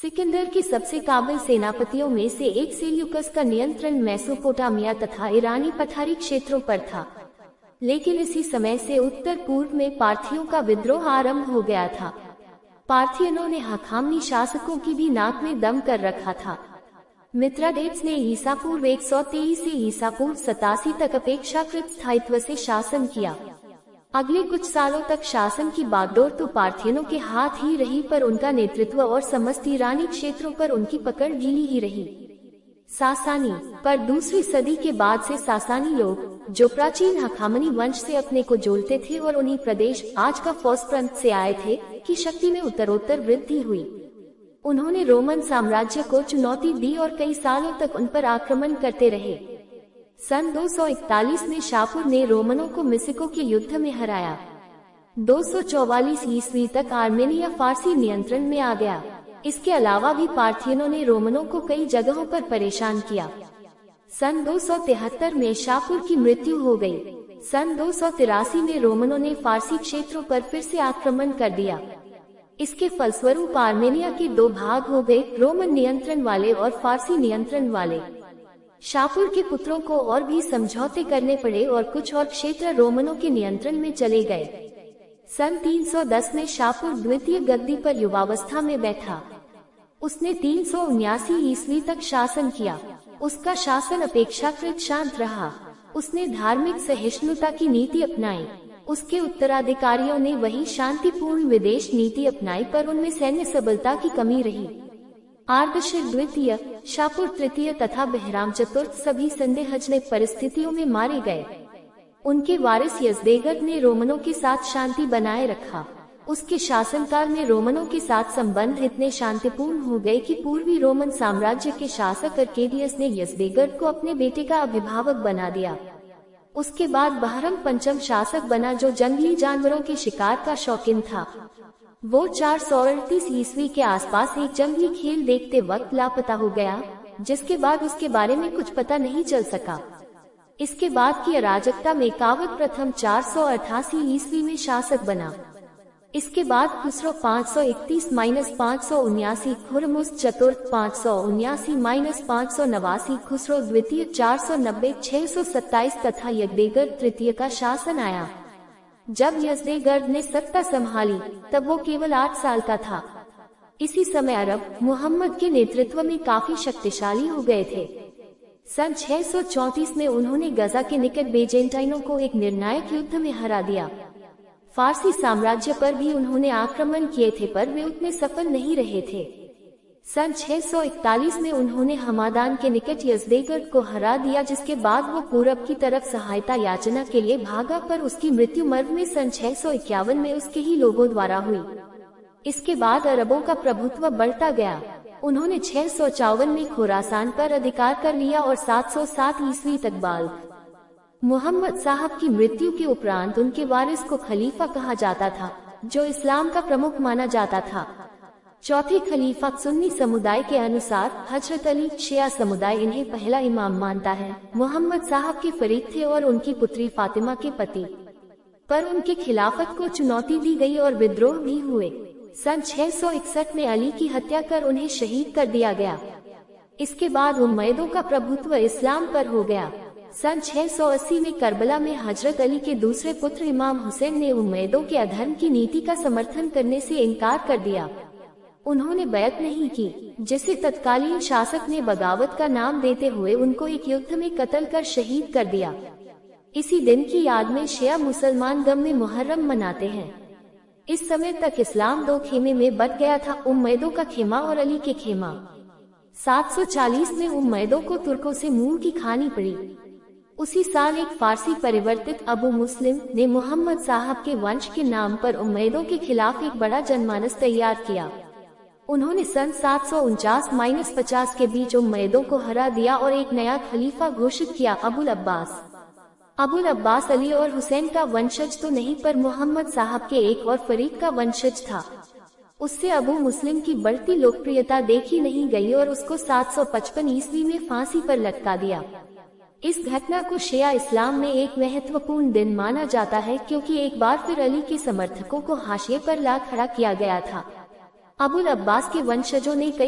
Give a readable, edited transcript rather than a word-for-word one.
सिकंदर के सबसे काबिल सेनापतियों में से एक सेल्यूकस का नियंत्रण मेसोपोटामिया तथा ईरानी पठारी क्षेत्रों पर था, लेकिन इसी समय से उत्तर पूर्व में पार्थियों का विद्रोह आरंभ हो गया था। पार्थियनों ने हखामनी शासकों की भी नाक में दम कर रखा था। मित्रडेट्स ने ईसा पूर्व 123 से ईसा पूर्व 87 तक अपेक्षाकृत स्थायित्व से शासन किया। अगले कुछ सालों तक शासन की बागडोर तो पार्थियनों के हाथ ही रही, पर उनका नेतृत्व और समस्त ईरानी क्षेत्रों पर उनकी पकड़ ढीली ही रही। सासानी पर दूसरी सदी के बाद से सासानी लोग, जो प्राचीन हखामनी वंश से अपने को जोड़ते थे और उन्हीं प्रदेश आज का फौस प्रांत से आए थे, की शक्ति में उत्तरोत्तर वृद्धि हुई। उन्होंने रोमन साम्राज्य को चुनौती दी और कई सालों तक उन पर आक्रमण करते रहे। सन 241 में शापुर ने रोमनों को मिसिको के युद्ध में हराया। 244 ईस्वी तक आर्मेनिया फारसी नियंत्रण में आ गया। इसके अलावा भी पार्थियनों ने रोमनों को कई जगहों पर परेशान किया। सन 273 में शापुर की मृत्यु हो गई। सन 283 में रोमनों ने फारसी क्षेत्रों पर फिर से आक्रमण कर दिया। इसके फलस्वरूप आर्मेनिया के दो भाग हो गए, रोमन नियंत्रण वाले और फारसी नियंत्रण वाले। शापुर के पुत्रों को और भी समझौते करने पड़े और कुछ और क्षेत्र रोमनों के नियंत्रण में चले गए। सन 310 में शापुर द्वितीय गद्दी पर युवावस्था में बैठा। उसने 379 ईस्वी तक शासन किया। उसका शासन अपेक्षाकृत शांत रहा। उसने धार्मिक सहिष्णुता की नीति अपनाई। उसके उत्तराधिकारियों ने वही शांतिपूर्ण विदेश नीति अपनाई, पर उनमें सैन्य सबलता की कमी रही। आर्दशिर द्वितीय, शापुर तृतीय तथा बहराम चतुर्थ सभी संदेहजनक परिस्थितियों में मारे गए। उनके वारिस यज़देगर्द ने रोमनों के साथ शांति बनाए रखा। उसके शासनकाल में रोमनों के साथ संबंध इतने शांतिपूर्ण हो गए कि पूर्वी रोमन साम्राज्य के शासक अर्केडियस ने यज़देगर्द को अपने बेटे का अभिभावक बना दिया। उसके बाद बहरम पंचम शासक बना, जो जंगली जानवरों के शिकार का शौकीन था। वो 438 ईस्वी के आसपास एक जंगली खेल देखते वक्त लापता हो गया, जिसके बाद उसके बारे में कुछ पता नहीं चल सका। इसके बाद की अराजकता में कावद प्रथम 488 ईस्वी में शासक बना। इसके बाद खुसरो 531-579, खुरमुस चतुर्थ 579-589, खुसरो द्वितीय 490-627 तथा यज़देगर्द तृतीय का शासन आया। जब यज़देगर्द ने सत्ता संभाली तब वो केवल 8 साल का था। इसी समय अरब मुहम्मद के नेतृत्व में काफी शक्तिशाली हो गए थे। सन 634 में उन्होंने गजा के निकट बेजेंटाइनों को एक निर्णायक युद्ध में हरा दिया। फारसी साम्राज्य पर भी उन्होंने आक्रमण किए थे, पर वे उतने सफल नहीं रहे थे। सन 641 में उन्होंने हमादान के निकट यज़देगर्द को हरा दिया, जिसके बाद वो पूरब की तरफ सहायता याचना के लिए भागा, पर उसकी मृत्यु मर्व में सन 651 में उसके ही लोगों द्वारा हुई। इसके बाद अरबों का प्रभुत्व बढ़ता गया। उन्होंने 654 में खुरासान पर अधिकार कर लिया और 707 ईस्वी तक बाल्ख मुहम्मद साहब की मृत्यु के उपरांत उनके वारिस को खलीफा कहा जाता था, जो इस्लाम का प्रमुख माना जाता था। चौथे खलीफा सुन्नी समुदाय के अनुसार हजरत अली, शिया समुदाय इन्हें पहला इमाम मानता है। मुहम्मद साहब के फरीक थे और उनकी पुत्री फातिमा के पति, पर उनके खिलाफत को चुनौती दी गई और विद्रोह भी हुए। सन 661 में अली की हत्या कर उन्हें शहीद कर दिया गया। इसके बाद उम्मैदों का प्रभुत्व इस्लाम पर हो गया। सन 680 में करबला में हजरत अली के दूसरे पुत्र इमाम हुसैन ने उम्मैदों के अधर्म की नीति का समर्थन करने से इनकार कर दिया। उन्होंने बैत नहीं की, जिसे तत्कालीन शासक ने बगावत का नाम देते हुए उनको एक युद्ध में कत्ल कर शहीद कर दिया। इसी दिन की याद में शिया मुसलमान गम में मुहर्रम मनाते हैं। इस समय तक इस्लाम 2 खेमे में बट गया था, उम्मैदों का खेमा और अली के खेमा। 740 में उम्मैदों को तुर्कों से मुंह की खानी पड़ी। उसी साल एक फारसी परिवर्तित अबू मुस्लिम ने मुहम्मद साहब के वंश के नाम पर उम्मैदों के खिलाफ एक बड़ा जनमानस तैयार किया। उन्होंने सन 749-50 के बीच उम्मैदों को हरा दिया और एक नया खलीफा घोषित किया, अबुल अब्बास। अबुल अब्बास अली और हुसैन का वंशज तो नहीं, पर मुहम्मद साहब के एक और फरीक का वंशज था। उससे अबू मुस्लिम की बढ़ती लोकप्रियता देखी नहीं गई और उसको 755 ईस्वी में फांसी पर लटका दिया। इस घटना को शिया इस्लाम में एक महत्वपूर्ण दिन माना जाता है, क्योंकि एक बार फिर अली के समर्थकों को हाशिए पर ला खड़ा किया गया था। अबुल अब्बास के वंशजों ने कई